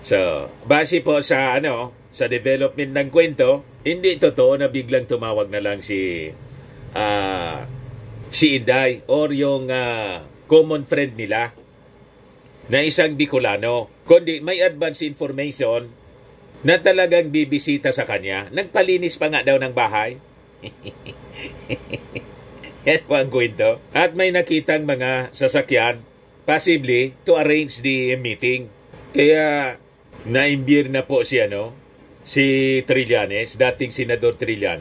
So, base po sa sa development ng kwento, hindi totoo na biglang tumawag na lang si Inday or yung common friend nila na isang Bicolano, kundi may advance information na talagang bibisita sa kanya. Nagpalinis pa nga daw ng bahay. Yan po ang kwento. At may nakitang mga sasakyan, possibly to arrange the meeting. Kaya naimbir na po si Trillanes, dating Senador Trillanes.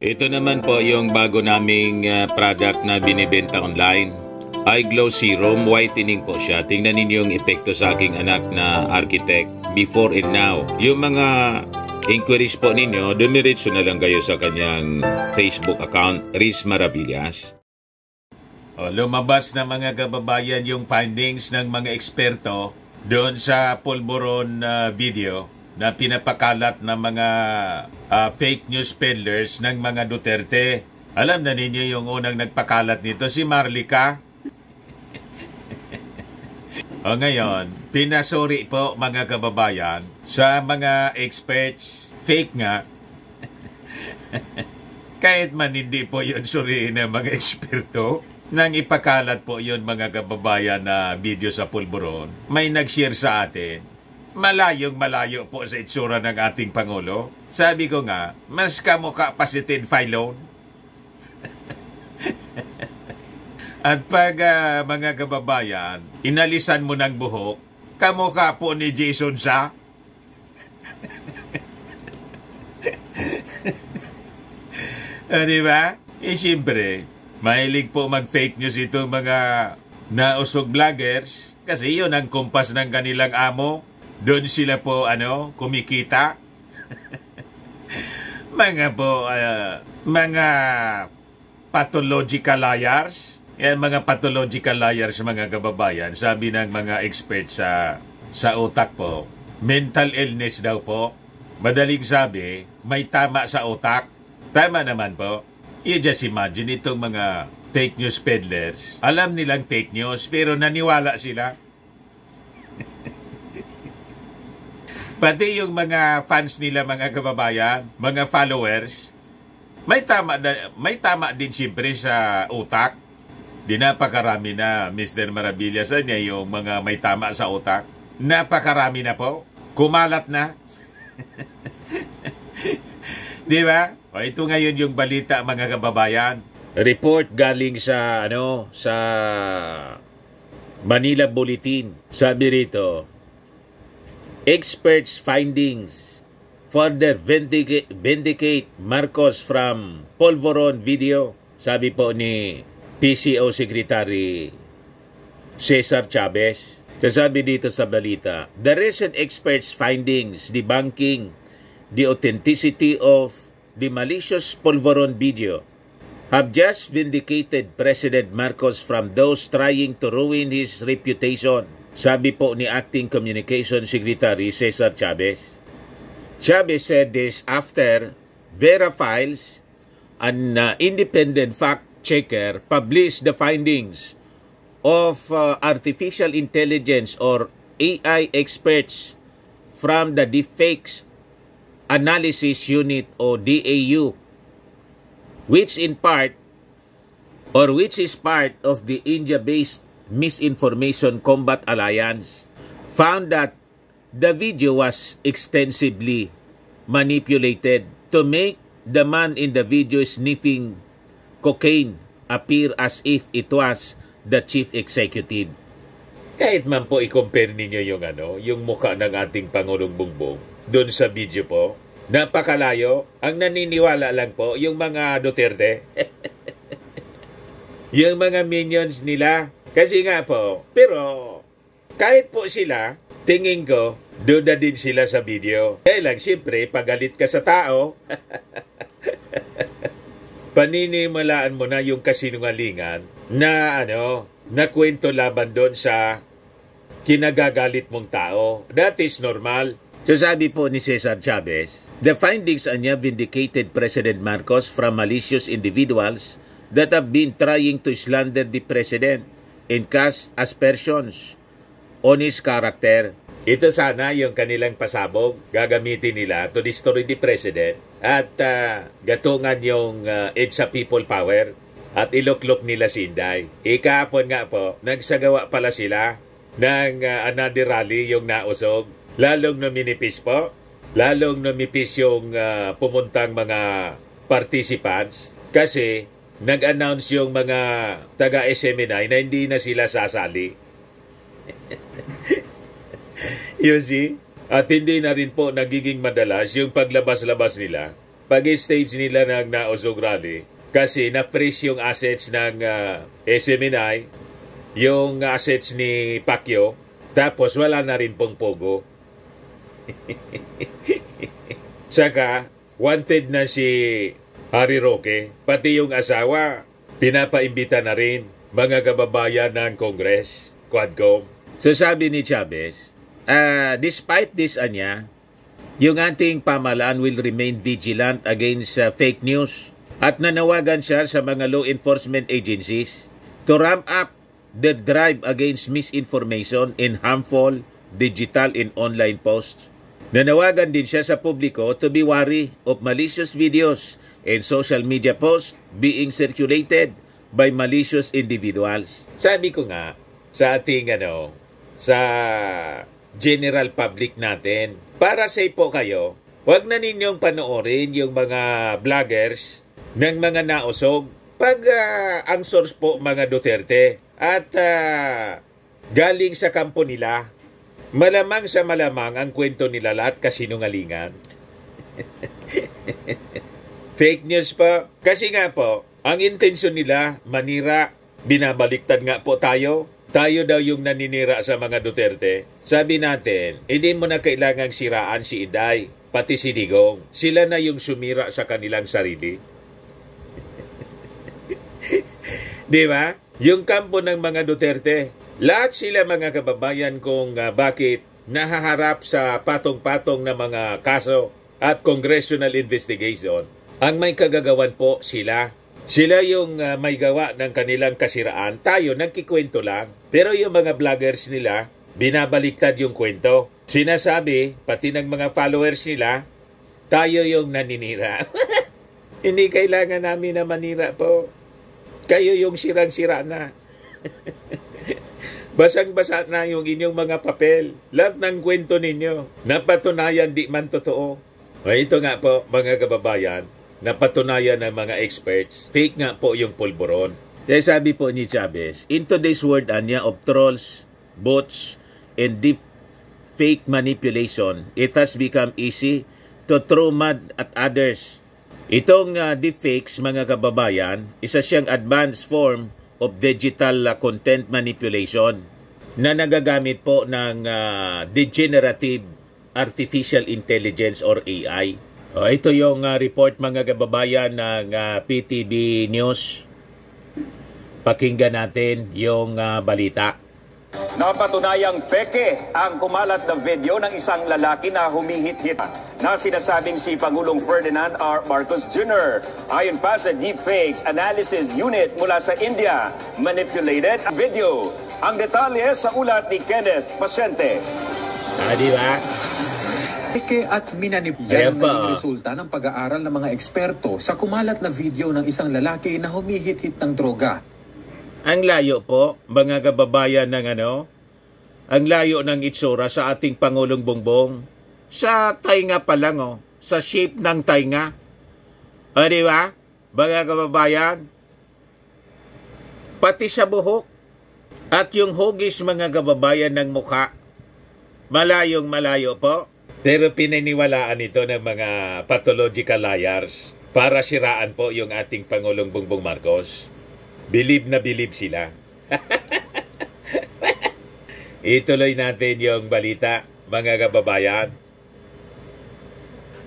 Ito naman po yung bago naming product na binibenta online. iGlow Serum, whitening po siya. Tingnan ninyo yung epekto sa aking anak na architect before and now. Yung mga inquiries po ninyo, dumiretso na lang kayo sa kanyang Facebook account, Riz Maravillas. Lumabas na mga kababayan yung findings ng mga eksperto doon sa Polvoron video na pinapakalat ng mga fake news peddlers ng mga Duterte. Alam na ninyo yung unang nagpakalat nito, si Marlica. O ngayon, pinasuri po mga kababayan sa mga experts, fake nga. Kahit man hindi po yun suriin ng mga eksperto, nang ipakalat po yun mga kababayan na video sa Polvoron, may nag-share sa atin. Malayong-malayo po sa itsura ng ating Pangulo. Sabi ko nga, mas kamukha pa si Ted Filon. At pag mga kababayan, inalisan mo ng buhok, kamukha po ni Jason Sa. Diba? Siyempre, mahilig po mag-fake news itong mga nausog vloggers kasi yun ang kumpas ng kanilang amo. Doon sila po, kumikita. Mga pathological liars. Yan, mga pathological liars, mga kababayan. Sabi ng mga experts sa utak po, mental illness daw po. Madaling sabi, may tama sa utak. Tama naman po. You just imagine itong mga fake news peddlers. Alam nilang fake news, pero naniwala sila. Pati yung mga fans nila, mga kababayan, mga followers, may tama din siyempre sa utak. Di napakarami na, Mr. Maravillas, niya yung mga may tama sa utak. Napakarami na po. Kumalat na. Di ba? O, ito ngayon yung balita, mga kababayan. Report galing sa Manila Bulletin. Sabi rito, experts' findings further vindicate Marcos from Polvoron video. Sabi po ni PCO Secretary Cesar Chavez. Sabi dito sa balita, the recent experts' findings debunking the authenticity of the malicious Polvoron video have just vindicated President Marcos from those trying to ruin his reputation. Sabi po ni Acting Communication Secretary Cesar Chavez. Chavez said this after Vera Files, an independent fact-checker, published the findings of artificial intelligence or AI experts from the Deepfakes Analysis Unit o DAU, which is part of the India-based Misinformation Combat Alliance, found that the video was extensively manipulated to make the man in the video sniffing cocaine appear as if it was the chief executive. Kahit man po i-compare ninyo yung mukha ng ating Pangulong Bongbong doon sa video po, napakalayo. Ang naniniwala lang po yung mga Duterte. Yung mga minions nila. Kasi nga po, pero kahit po sila, tingin ko, duda din sila sa video. Kaya lang, siyempre, pagalit ka sa tao, paninimalaan mo na yung kasinungalingan na na kwento laban doon sa kinagagalit mong tao. That is normal. So sabi po ni Cesar Chavez, the findings niya vindicated President Marcos from malicious individuals that have been trying to slander the President. and cast aspersions on his character. Ito sana yung kanilang pasabog, gagamitin nila to destroy the president at gatungan yung EDSA people power at iluklok nila si Inday. Ikahapon nga po, nagsagawa pala sila ng another rally yung nausog. Lalong numinipis po, lalong numipis yung pumuntang mga participants kasi nag-announce yung mga taga-SMNI na hindi na sila sasali. You see? At hindi na rin po nagiging madalas yung paglabas-labas nila pag-stage nila ng nausog rally kasi na-freeze yung assets ng SMNI, yung assets ni Pacquiao, tapos wala na rin pong pogo. Saka, wanted na si Harry Roque, pati yung asawa, pinapaimbita na rin mga kababayan ng Congress, Quadcom. So sabi ni Chavez, despite this yung ating pamahalaan will remain vigilant against fake news at nanawagan siya sa mga law enforcement agencies to ramp up the drive against misinformation in harmful digital and online posts. Nanawagan din siya sa publiko to be wary of malicious videos and social media posts being circulated by malicious individuals. Sabi ko nga sa ating sa general public natin, para safe po kayo, huwag na ninyong panoorin yung mga vloggers ng mga nausog pag ang source po mga Duterte at galing sa kampo nila, malamang sa malamang ang kwento nila lahat kasinungalingan. Fake news po. Kasi nga po, ang intensyon nila manira, binabaliktad nga po tayo. Tayo daw yung naninira sa mga Duterte. Sabi natin, hindi mo na kailangang siraan si Inday, pati si Digong. Sila na yung sumira sa kanilang sarili. Di ba? Yung kampo ng mga Duterte, lahat sila mga kababayan kung bakit nahaharap sa patong-patong na mga kaso at congressional investigation. Ang may kagagawan po sila. Sila yung may gawa ng kanilang kasiraan. Tayo nagkikwento lang. Pero yung mga vloggers nila, binabaliktad yung kwento. Sinasabi, pati ng mga followers nila, tayo yung naninira. Hindi kailangan namin na manira po. Kayo yung sirang-sira na. Basang-basa na yung inyong mga papel. Lahat ng kwento ninyo. Napatunayan di man totoo. Ito nga po, mga kababayan, napatunayan ng mga experts, fake nga po yung pulburon. Kaya sabi po ni Chavez, in today's world of trolls, bots, and deep fake manipulation, it has become easy to throw mud at others. Itong deepfakes, mga kababayan, isa siyang advanced form of digital content manipulation na nagagamit po ng degenerative artificial intelligence or AI. Ito yung report, mga kababayan, ng PTV News. Pakinggan natin yung balita. Napatunayang peke ang kumalat na video ng isang lalaki na humihit-hit na sinasabing si Pangulong Ferdinand R. Marcos Jr. Ayon pa sa Deepfakes Analysis Unit mula sa India, manipulated ang video. Ang detalye sa ulat ni Kenneth Pasyente. Di ba? Peke at minanipulayan ang resulta ng pag-aaral ng mga eksperto sa kumalat na video ng isang lalaki na humihit-hit ng droga. Ang layo po, mga kababayan, ng ang layo ng itsura sa ating Pangulong Bongbong. Sa tainga pa lang, sa shape ng tainga. Di ba, mga kababayan? Pati sa buhok at yung hugis, mga kababayan, ng mukha. Malayong malayo po. Pero pinaniwalaan ito ng mga pathological liars para siraan po yung ating Pangulong Bongbong Marcos. Believe na believe sila. Ituloy natin yung balita, mga kababayan.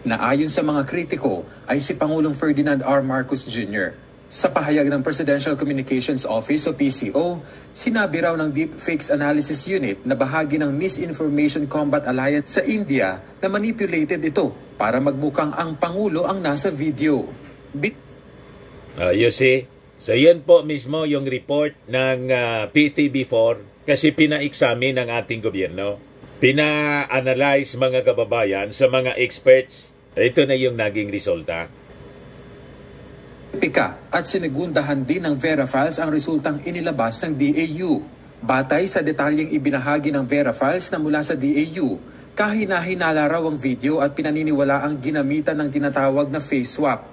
Na ayon sa mga kritiko ay si Pangulong Ferdinand R. Marcos Jr. Sa pahayag ng Presidential Communications Office o PCO, sinabi raw ng Deepfakes Analysis Unit na bahagi ng Misinformation Combat Alliance sa India na manipulated ito para magmukhang ang Pangulo ang nasa video. You see, So yun po mismo yung report ng PTB4 kasi pina-examine ng ating gobyerno. Pina-analyze mga kababayan sa mga experts. Ito na yung naging resulta. At sinigundahan din ng Vera Files ang resultang inilabas ng DAU. Batay sa detalyeng ibinahagi ng Vera Files na mula sa DAU, kahina-hinala raw ang video at pinaniniwala ang ginamitan ng tinatawag na face swap.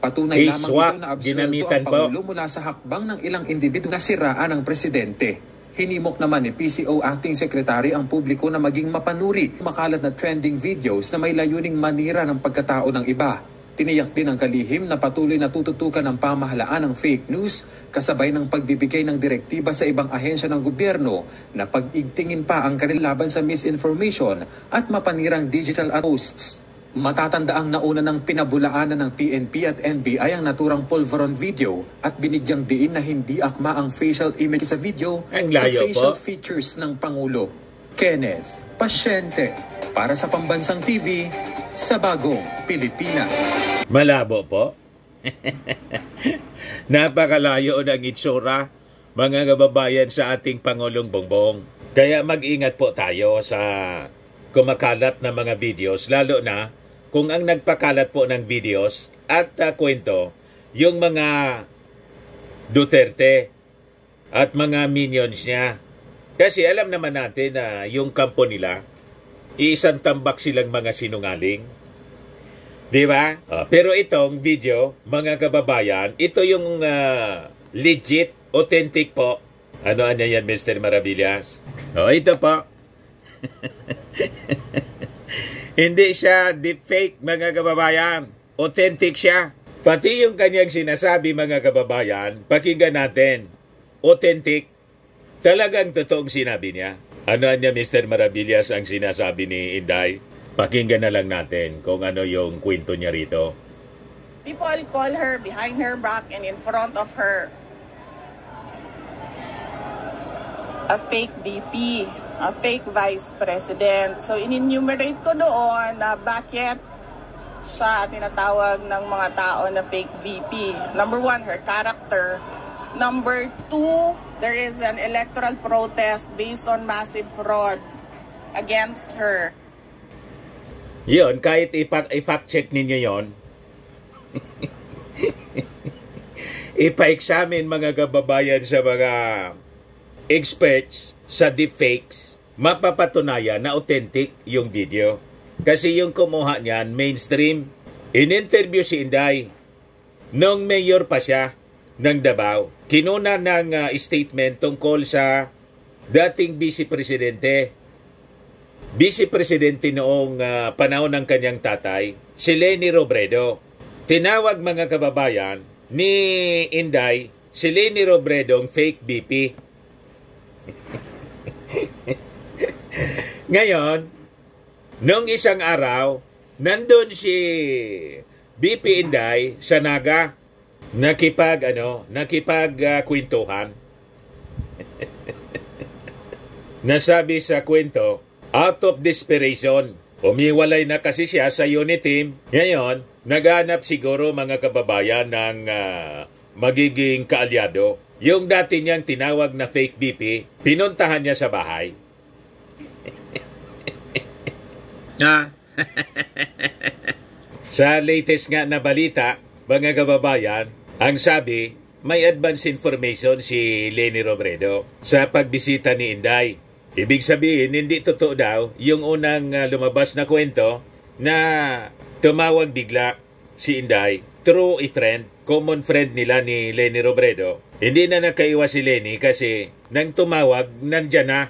Patunay Face lamang swap, ito na absurdo ginamitan ang Pangulo mula sa hakbang ng ilang individu na siraan ng presidente. Hinimok naman ni PCO Acting Secretary ang publiko na maging mapanuri makalat na trending videos na may layuning manira ng pagkatao ng iba. Tiniyak din ang kalihim na patuloy na tututukan ng pamahalaan ng fake news kasabay ng pagbibigay ng direktiba sa ibang ahensya ng gobyerno na pag-igtingin pa ang kanilaban sa misinformation at mapanirang digital posts. Matatandaang nauna ng pinabulaanan ng PNP at NBI ang naturang Polvoron video at binigyang diin na hindi akma ang facial image sa video sa facial features ng Pangulo. Kenneth Pasyente para sa Pambansang TV sa Bagong Pilipinas. Malabo po. Napakalayo ng itsura, mga kababayan, sa ating Pangulong Bongbong. Kaya mag-ingat po tayo sa kumakalat na mga videos, lalo na kung ang nagpakalat po ng videos at kwento, yung mga Duterte at mga minions niya. Kasi alam naman natin na yung kampo nila, isang tambak silang mga sinungaling. Di ba? Pero itong video, mga kababayan, ito yung legit, authentic po. Ano yan, Mr. Maravillas? Ito po. Hindi siya deepfake, mga kababayan. Authentic siya. Pati yung kanyang sinasabi, mga kababayan, pakinggan natin. Authentic. Talagang totoong sinabi niya. Ano niya, Mr. Maravillas, ang sinasabi ni Inday? Pakinggan na lang natin kung ano yung kwento niya rito. People call her behind her back and in front of her a fake VP, a fake vice president. So in-enumerate ko doon na bakit siya tinatawag ng mga tao na fake VP. Number 1, her character. Number 2, there is an electoral protest based on massive fraud against her. Yun, kahit i-fact check ninyo yon. Ipa-examine mga kababayan sa mga experts sa deepfakes, mapapatunayan na authentic yung video. Kasi yung kumuha niyan, mainstream. In-interview si Inday nung mayor pa siya ng Davao. Kinuna ng statement tungkol sa dating vice presidente. Vice presidente noong panahon ng kanyang tatay, si Leni Robredo. Tinawag, mga kababayan, ni Inday si Leni Robredo ang fake BP. Ngayon, nung isang araw, nandun si BP Inday sa Naga, nakipag-kwentuhan. Nasabi sa kwento, out of desperation, umiwalay na kasi siya sa unit team. Ngayon, naghanap siguro, mga kababayan, ng magiging kaalyado. Yung dati niyang tinawag na fake BP, pinuntahan niya sa bahay. Sa latest nga na balita, mga kababayan, ang sabi, may advance information si Leni Robredo sa pagbisita ni Inday. Ibig sabihin, hindi totoo daw yung unang lumabas na kwento na tumawag bigla si Inday through a friend, common friend nila ni Leni Robredo. Hindi na nakaiwas si Leni kasi nang tumawag, nandyan na.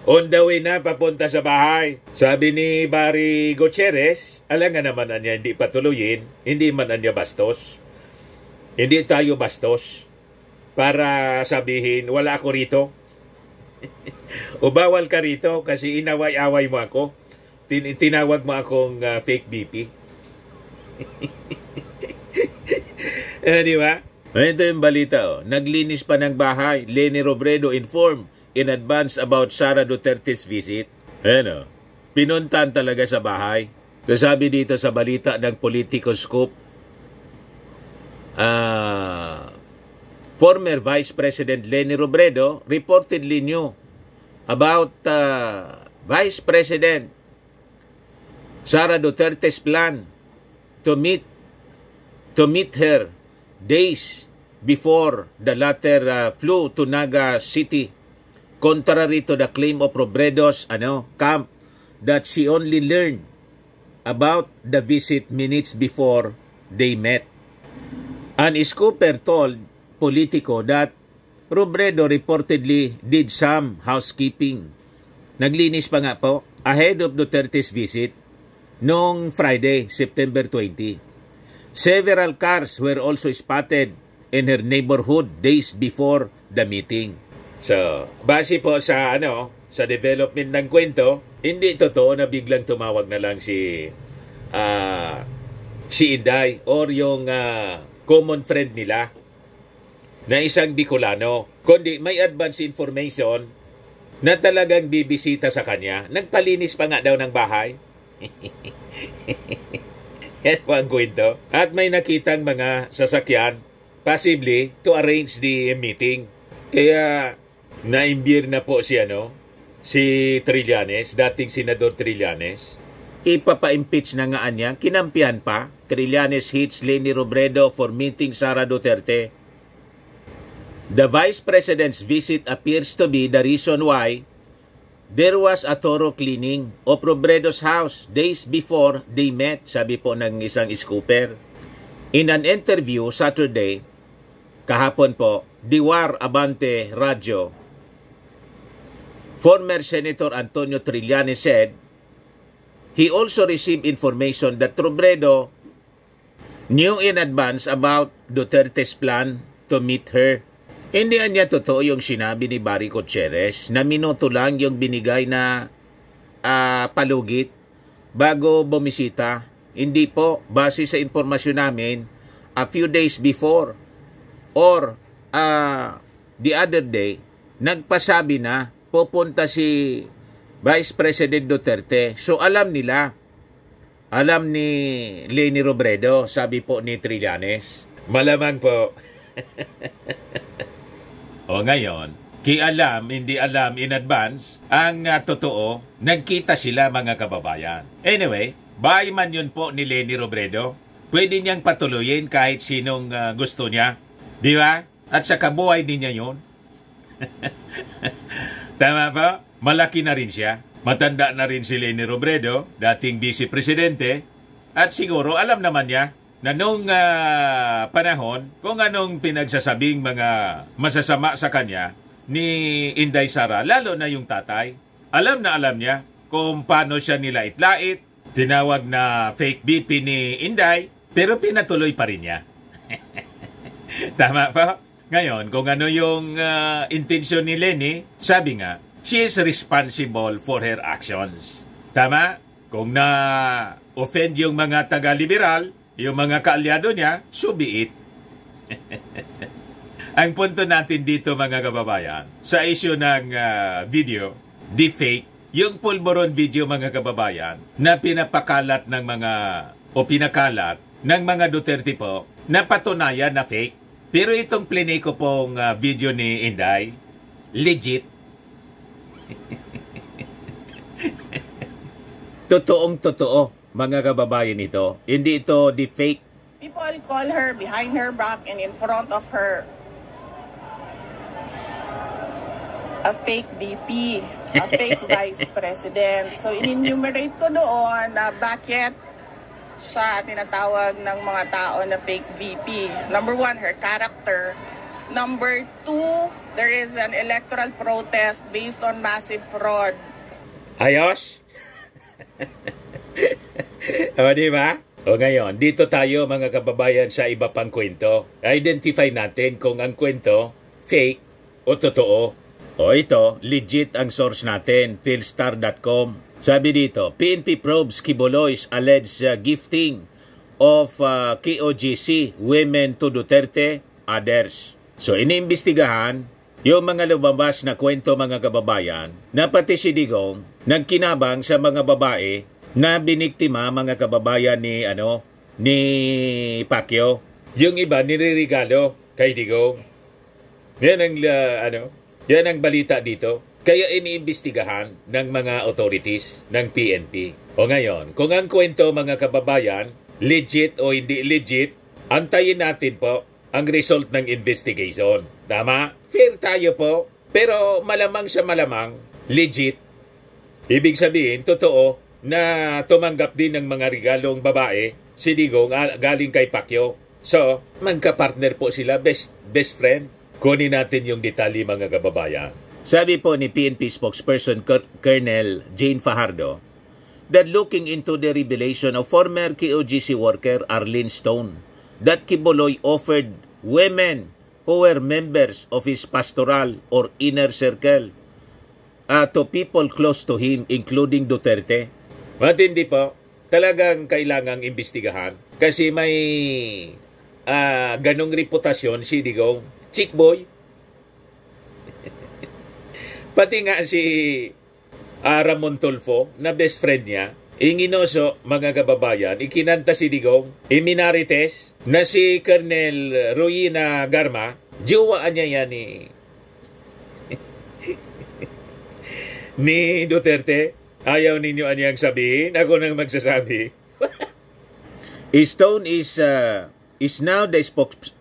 On the way na, papunta sa bahay. Sabi ni Barry Gutierrez, alam nga naman niya hindi patuloyin, hindi man niya bastos. Hindi tayo bastos para sabihin, wala ako rito. O bawal ka rito kasi inaway-away mo ako. Tinawag mo akong fake BP. Di ba? Ito yung balita. Naglinis pa ng bahay. Leni Robredo informed in advance about Sara Duterte's visit. Pinuntan talaga sa bahay. Sabi dito sa balita ng Politico Scoop, former Vice President Leni Robredo reportedly knew about Vice President Sara Duterte's plan to meet her days before the latter flew to Naga City, contrary to the claim of Robredo's camp that she only learned about the visit minutes before they met. An scooper told Politico that Robredo reportedly did some housekeeping. Naglinis pa nga po ahead of Duterte's visit noong Friday, September 20. Several cars were also spotted in her neighborhood days before the meeting. So, base po sa sa development ng kwento, hindi totoo na biglang tumawag na lang si Inday or yung common friend nila na isang Bicolano, kundi may advance information na talagang bibisita sa kanya. Nagpalinis pa nga daw ng bahay. Yan po ang kwento. At may nakitang mga sasakyan, possibly to arrange the meeting. Kaya naimbir na po si Trillanes, dating Senador Trillanes. Ipapa-impeach na nga niya, kinampihan pa. Trillanes hits Leni Robredo for meeting Sara Duterte. The Vice President's visit appears to be the reason why there was a thorough cleaning of Robredo's house days before they met, sabi po ng isang scooper. In an interview Saturday, kahapon po, Diwar Abante Radio, former Senator Antonio Trillanes said he also received information that Robredo knew in advance about Duterte's plan to meet her. Hindi niya totoo yung sinabi ni Barry Gutierrez na minuto lang yung binigay na palugit bago bumisita. Hindi po, base sa informasyon namin, a few days before or the other day, nagpasabi na pupunta si Vice President Duterte. So alam nila, alam ni Leni Robredo, sabi po ni Trillanes. Malamang po. O ngayon, alam, hindi alam in advance, ang totoo, nagkita sila mga kababayan. Anyway, bahay man yun po ni Leni Robredo, pwede niyang patuloyin kahit sinong gusto niya. Di ba? At sa kabuhay din niya yun. Tama ba? Malaki na rin siya. Matanda na rin si Leni Robredo, dating Vice Presidente, at siguro alam naman niya na nung panahon, kung anong pinagsasabing mga masasama sa kanya ni Inday Sara, lalo na yung tatay, alam na alam niya kung paano siya nilait-lait, tinawag na fake BP ni Inday, pero pinatuloy pa rin niya. Tama pa? Ngayon, kung ano yung intensyon ni Leni, sabi nga, she is responsible for her actions. Tama? Kung na-offend yung mga taga-liberal, yung mga kaalyado niya, so be it. Ang punto natin dito mga kababayan, sa issue ng video, deepfake, yung pulburon video mga kababayan, na pinapakalat ng pinakalat ng mga Duterte po, na patunayan na fake. Pero itong pliniko pong video ni Inday, legit. Totoong-totoo. Mga kababayan ito, hindi ito deepfake. People call her behind her back and in front of her a fake VP, a fake Vice President. So, in-enumerate ko doon na bakit siya tinatawag ng mga tao na fake VP. Number one, her character. Number two, there is an electoral protest based on massive fraud. Ayos? O, diba? O ngayon, dito tayo mga kababayan sa iba pang kwento. Identify natin kung ang kwento fake o totoo. O ito, legit ang source natin, philstar.com. Sabi dito, PNP probes Quiboloy's alleged gifting of KOGC women to Duterte, others. So, iniimbestigahan yung mga lumabas na kwento mga kababayan na pati si Digong nagkinabang sa mga babae na biniktima mga kababayan ni Pacquiao. Yung iba niririgalo kay Digong. Yan ang yan ang balita dito. Kaya iniimbestigahan ng mga authorities ng PNP. O ngayon, kung ang kwento mga kababayan, legit o hindi legit, antayin natin po ang result ng investigation. Tama? Fair tayo po. Pero malamang sa malamang, legit. Ibig sabihin, totoo na tumanggap din ng mga regalong babae si Digong galing kay Pacquiao. So, magka-partner po sila, best friend. Kunin natin yung detalye mga kababayan. Sabi po ni PNP spokesperson Colonel Jane Fajardo that looking into the revelation of former KOGC worker Arlene Stone that Quiboloy offered women who were members of his pastoral or inner circle to people close to him including Duterte. Matindi po, talagang kailangang imbestigahan kasi may ganong reputasyon si Digong, chick boy. Pati nga si Ramon Tulfo na best friend niya, inginoso mga kababayan, ikinanta si Digong, iminarites na si Colonel Ruina Garma, jiwaan niya yan ni Duterte. Ayaw ninyo anyang sabihin, ako nang magsasabi. Stone is now the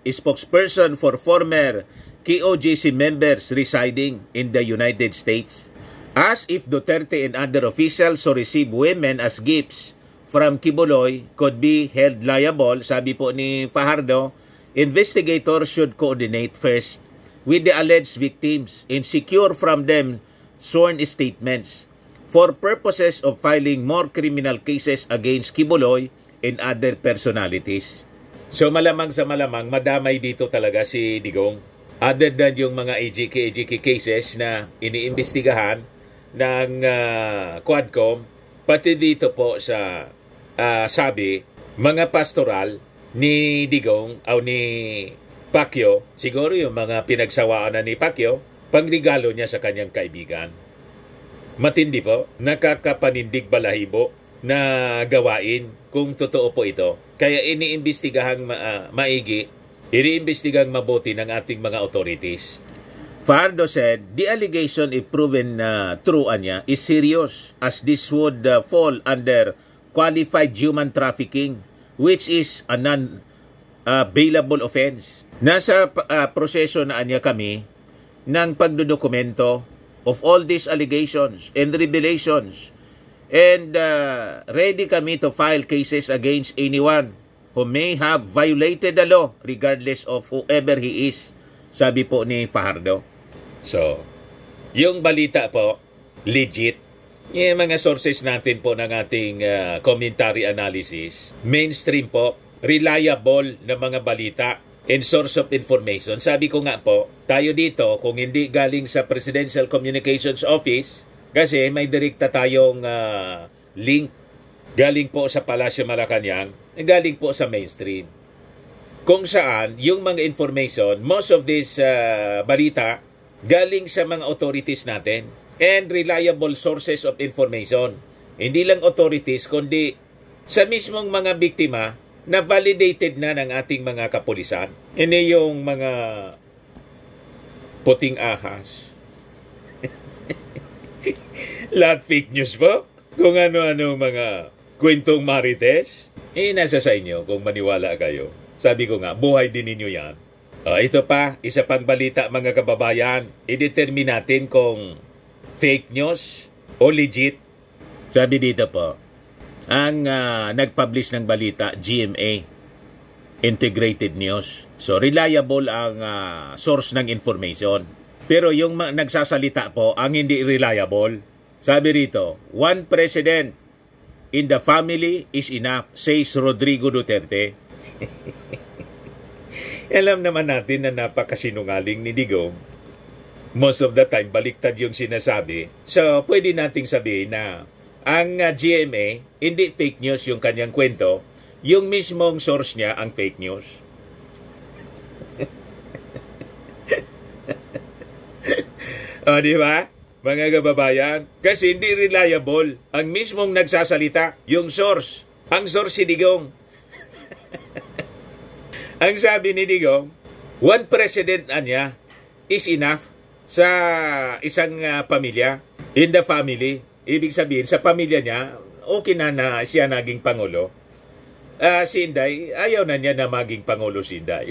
spokesperson for former KOGC members residing in the United States. As if Duterte and other officials who receive women as gifts from Quiboloy could be held liable, sabi po ni Fajardo, investigators should coordinate first with the alleged victims and secure from them sworn statements for purposes of filing more criminal cases against Quiboloy and other personalities. So malamang sa malamang, madamay dito talaga si Digong. Other than yung mga AGK cases na iniimbestigahan ng Quadcom, pati dito po sa sabi, mga pastoral ni Digong o ni Pacquiao, siguro yung mga pinagsawaan na ni Pacquiao, pangregalo niya sa kanyang kaibigan. Matindi po, nakakapanindig balahibo na gawain kung totoo po ito. Kaya iniimbestigahang maigi, iniimbestigang mabuti ng ating mga authorities. Fajardo said, the allegation if proven true niya is serious as this would fall under qualified human trafficking which is a non-bailable offense. Nasa proseso na niya kami ng pagdodokumento of all these allegations and revelations and ready kami to file cases against anyone who may have violated the law regardless of whoever he is, sabi po ni Fajardo. So, yung balita po, legit. Yung mga sources natin po ng ating commentary analysis, mainstream po, reliable na mga balita and source of information. Sabi ko nga po, tayo dito, kung hindi galing sa Presidential Communications Office, kasi may direkta tayong link galing po sa Palasyo Malacanang, galing po sa mainstream. Kung saan, yung mga information, most of this balita, galing sa mga authorities natin and reliable sources of information. Hindi lang authorities, kundi sa mismong mga biktima na validated na ng ating mga kapulisan. Hindi yung mga puting ahas. Lahat fake news po. Kung ano-ano mga kwentong marites, nasa sa inyo kung maniwala kayo. Sabi ko nga, buhay din ninyo yan. Ito pa, isa pang balita mga kababayan, i-determine natin kung fake news o legit. Sabi dito po, ang nag-publish ng balita, GMA, Integrated News. So, reliable ang source ng information. Pero yung nagsasalita po, ang hindi reliable. Sabi rito, one president in the family is enough, says Rodrigo Duterte. Alam naman natin na napakasinungaling ni Digong. Most of the time, baliktad yung sinasabi. So, pwede nating sabihin na ang GMA, hindi fake news yung kanyang kwento, yung mismong source niya ang fake news. O, di ba? Mga kababayan, kasi hindi reliable ang mismong nagsasalita, yung source. Ang source si Digong. Ang sabi ni Digong, one president niya is enough sa isang pamilya, in the family. Ibig sabihin, sa pamilya niya, okay na siya naging Pangulo. Si Inday, ayaw na niya na maging Pangulo si Inday.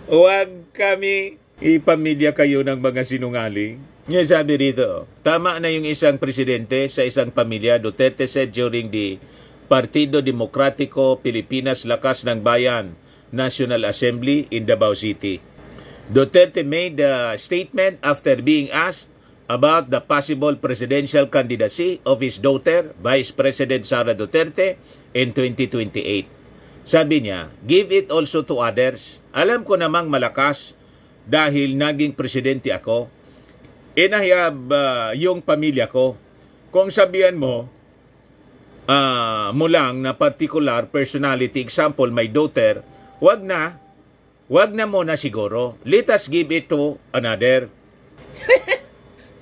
Huwag kami ipamilya kayo ng mga sinungaling. Ngayon sabi rito, tama na yung isang presidente sa isang pamilya, Duterte said during the Partido Demokratiko Pilipinas Lakas ng Bayan National Assembly in Davao City. Duterte made a statement after being asked about the possible presidential candidacy of his daughter, Vice President Sara Duterte, in 2028. Sabi niya, give it also to others. Alam ko namang malakas dahil naging presidente ako. Inahayab yung pamilya ko. Kung sabihan mo, mo lang na particular personality, example, my daughter, wag na muna siguro. Let us give it to another.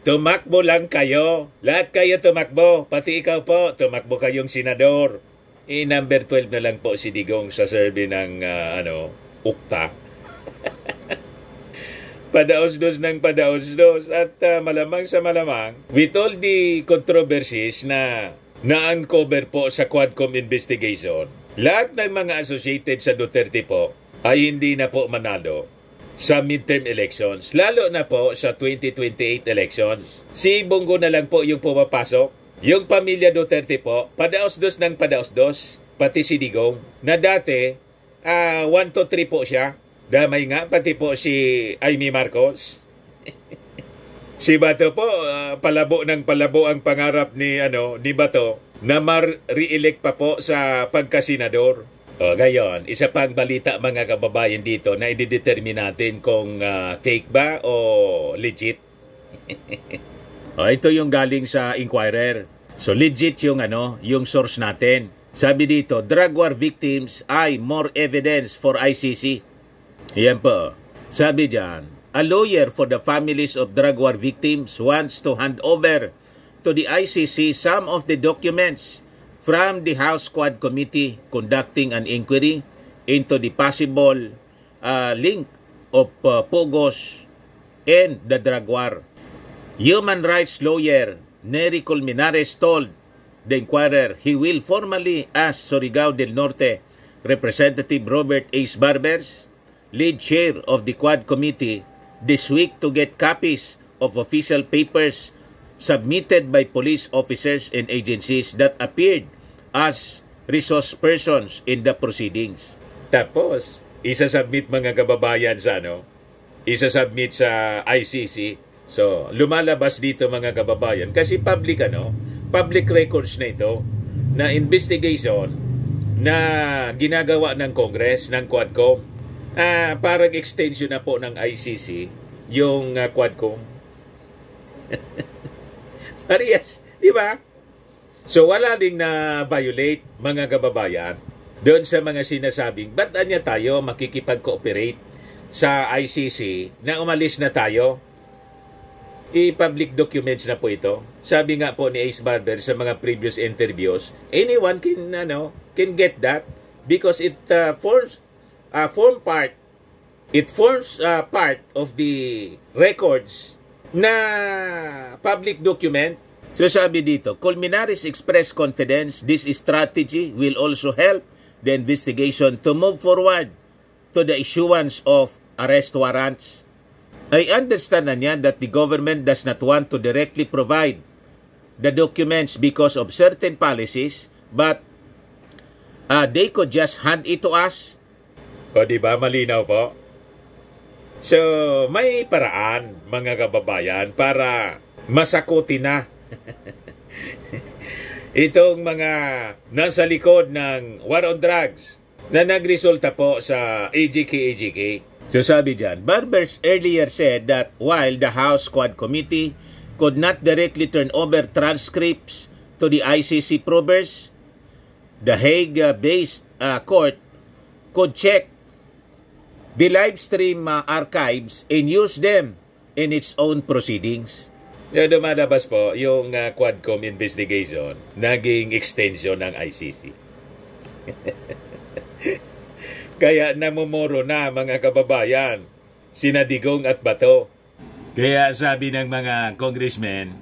Tumakbo lang kayo. Lahat kayo tumakbo. Pati ikaw po, tumakbo kayong senador. Number 12 na lang po si Digong sa survey ng ukta. Padaos-dos ng padaos-dos. At malamang sa malamang, with all the controversies na na-uncover po sa Quadcom investigation, lahat ng mga associated sa Duterte po ay hindi na po manalo sa midterm elections, lalo na po sa 2028 elections. Si Bongo na lang po yung pumapasok. Yung pamilya Duterte po, padaos-dos ng padaos-dos, pati si Digong, na dati, 1 to 3 po siya. Damay nga, pati po si Amy Marcos. Si Bato po, palabo ng palabo ang pangarap ni Bato na re-elect pa po sa pagkasenador. Ngayon, isa pang balita mga kababayan dito na i-determine natin kung fake ba o legit. Ito yung galing sa Inquirer. So legit yung yung source natin. Sabi dito, drug war victims ay more evidence for ICC. Yan po. Sabi diyan, a lawyer for the families of drug war victims wants to hand over to the ICC some of the documents from the House Quad Committee conducting an inquiry into the possible link of Pogos and the drug war. Human rights lawyer Nery Colmenares told the Inquirer he will formally ask Surigao del Norte Representative Robert Ace Barbers, lead chair of the Quad Committee, this week to get copies of official papers submitted by police officers and agencies that appeared as resource persons in the proceedings. Tapos, isasubmit mga kababayan sa isasubmit sa ICC. So, lumalabas dito mga kababayan kasi public records na ito na investigation na ginagawa ng Congress, ng Quadcom. Parang extension na po ng ICC yung Quadcom. Parehas, di ba? So, wala ding na violate mga kababayan doon sa mga sinasabing, ba't anya tayo makikipag-cooperate sa ICC na umalis na tayo? I-public documents na po ito. Sabi nga po ni Ace Barber sa mga previous interviews, anyone can get that because it forms part of the records na public document. So sabi dito, Colmenares expressed confidence this strategy will also help the investigation to move forward to the issuance of arrest warrants. I understand na niya that the government does not want to directly provide the documents because of certain policies, but they could just hand it to us. O diba, malinaw po? So, may paraan, mga kababayan, para masakutin na itong mga nasa likod ng war on drugs na nagresulta po sa AGK. So sabi dyan, Barbers earlier said that while the House Quad Committee could not directly turn over transcripts to the ICC probers, the Hague-based court could check the live stream archives and use them in its own proceedings. Yung dumalabas po, yung Quadcom investigation, naging extension ng ICC. Kaya namumuro na mga kababayan, sina Digong at Bato. Kaya sabi ng mga congressmen,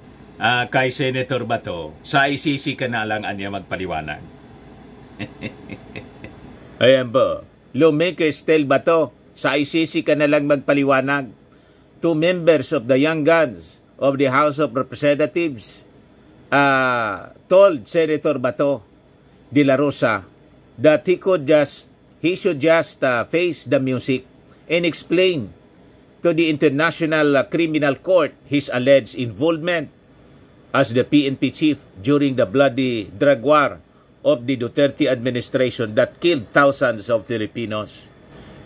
kay Senator Bato, sa ICC ka na lang anya magpaliwanag. Ayan po, lawmakers tell Bato, sa ICC ka na lang magpaliwanag. Two members of the Young Guns of the House of Representatives told Senator Bato de la Rosa that he should just face the music and explain to the International Criminal Court his alleged involvement as the PNP chief during the bloody drug war of the Duterte administration that killed thousands of Filipinos.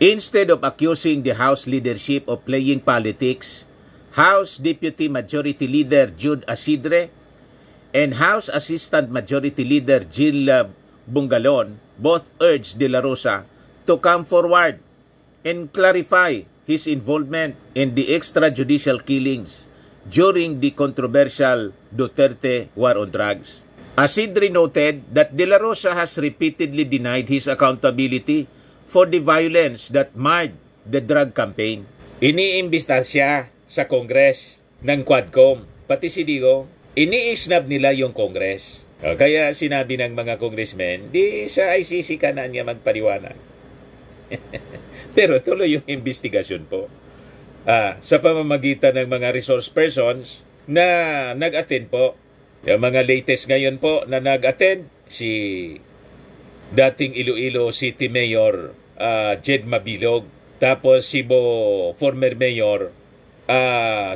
Instead of accusing the House leadership of playing politics, House Deputy Majority Leader Jude Asidre and House Assistant Majority Leader Jill Bungalon both urged De La Rosa to come forward and clarify his involvement in the extrajudicial killings during the controversial Duterte war on drugs. Asidre noted that De La Rosa has repeatedly denied his accountability for the violence that marred the drug campaign. Iniimbita siya sa Congress ng Quadcom, pati si Digong, ini-snub nila yung Congress. Kaya sinabi ng mga congressmen, di sa ICC ka na niya magpaliwanag. Pero tuloy yung investigasyon po. Sa pamamagitan ng mga resource persons na nag-attend po. Yung mga latest ngayon po na nag-attend, si dating Iloilo City Mayor Jed Mabilog, tapos si former Mayor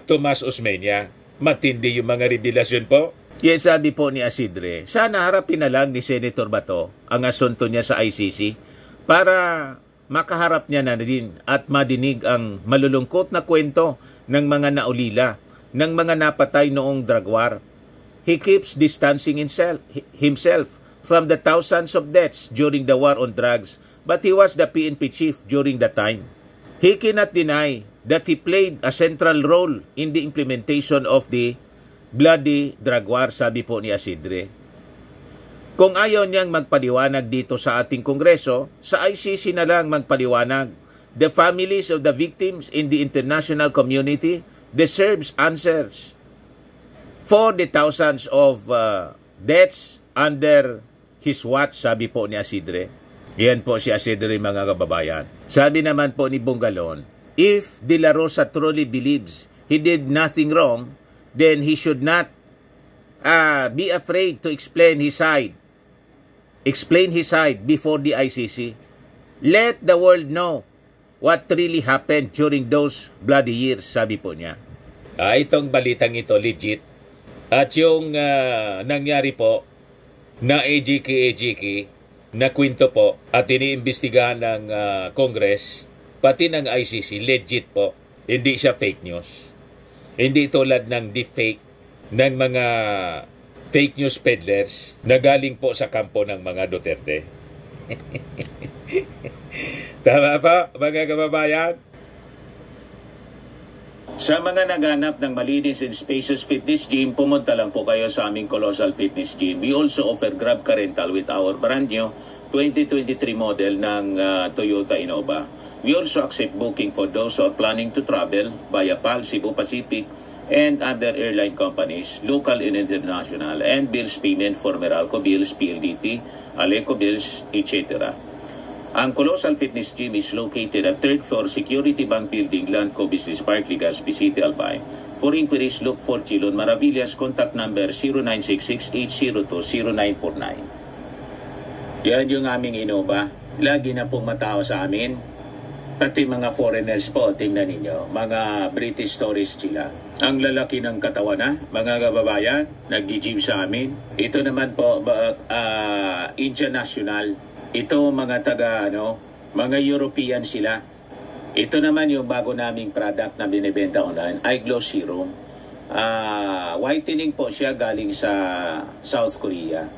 Tomas Osmeña. Matindi yung mga revelasyon po. Yes, sabi po ni Asidre, sana harapin na lang ni Senator Bato ang asunto niya sa ICC para makaharap niya na din at madinig ang malulungkot na kwento ng mga naulila, ng mga napatay noong drug war. He keeps distancing himself from the thousands of deaths during the war on drugs, but he was the PNP chief during that time. He cannot deny that he played a central role in the implementation of the bloody drug war, sabi po ni Asidre. Kung ayaw niyang magpaliwanag dito sa ating Kongreso, sa ICC na lang magpaliwanag. The families of the victims in the international community deserves answers for the thousands of deaths under his watch, sabi po ni Asidre. Yan po si Asidre, mga kababayan. Sabi naman po ni Bungalon, if De La Rosa truly believes he did nothing wrong, then he should not be afraid to explain his side before the ICC. Let the world know what really happened during those bloody years, sabi po niya. Itong balitang ito legit. At yung nangyari po na AGK na kwento po at iniimbestigahan ng Congress, pati ng ICC, legit po. Hindi siya fake news. Hindi tulad ng deepfake ng mga fake news peddlers na galing po sa kampo ng mga Duterte. Tama pa, mga kababayan? Sa mga naghanap ng malinis and spacious fitness gym, pumunta lang po kayo sa aming Colossal Fitness Gym. We also offer Grab Car Rental with our brand new 2023 model ng Toyota Innova. We also accept booking for those who are planning to travel via PAL, Cebu Pacific, and other airline companies, local and international, and bills payment for Meralco Bills, PLDT, Aleco Bills, etc. Ang Colossal Fitness Gym is located at 3rd floor Security Bank Building, Landco Business Park, Legazpi City, Albay. For inquiries, look for Chilon Maravillas. Contact number 0966-802-0949. Yan yung aming Innova. Lagi na pong matao sa amin. Pati mga foreigners po, tingnan ninyo. Mga British tourists sila. Ang lalaki ng katawan na, mga kababayan, nag-gym sa amin. Ito naman po, Indian National. Ito mga mga European sila. Ito naman yung bago naming product na binibenta online, iGlow Serum. Whitening po siya galing sa South Korea.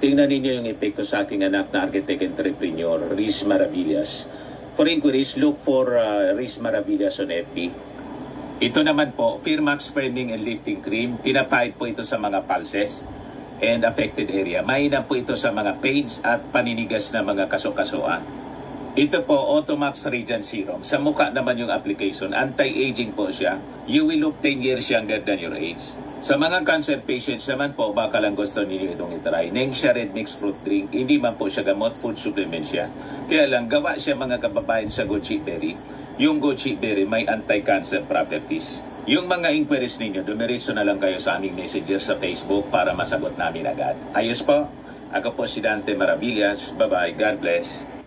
Tingnan ninyo yung epekto sa aking anak na architect entrepreneur, Riz Maravillas. For inquiries, look for Riz Maravillas on FB. Ito naman po, Firmax Firming and Lifting Cream. Pinapahid po ito sa mga pulses and affected area. Mainam po ito sa mga pains at paninigas na mga kaso-kasuan. Ito po, Automax Radiant Serum. Sa mukha naman yung application. Anti-aging po siya. You will look 10 years younger than your age. Sa mga cancer patients naman po, baka lang gusto ninyo itong itry. Nengxia Red Mixed Fruit Drink. Hindi man po siya gamot, food supplement siya. Kaya lang, gawa siya mga kababayan sa goji berry. Yung goji berry may anti-cancer properties. Yung mga inquiries ninyo, dumiretso na lang kayo sa aming messages sa Facebook para masagot namin agad. Ayos po. Ako po si Dante Maravillas. Bye-bye. God bless.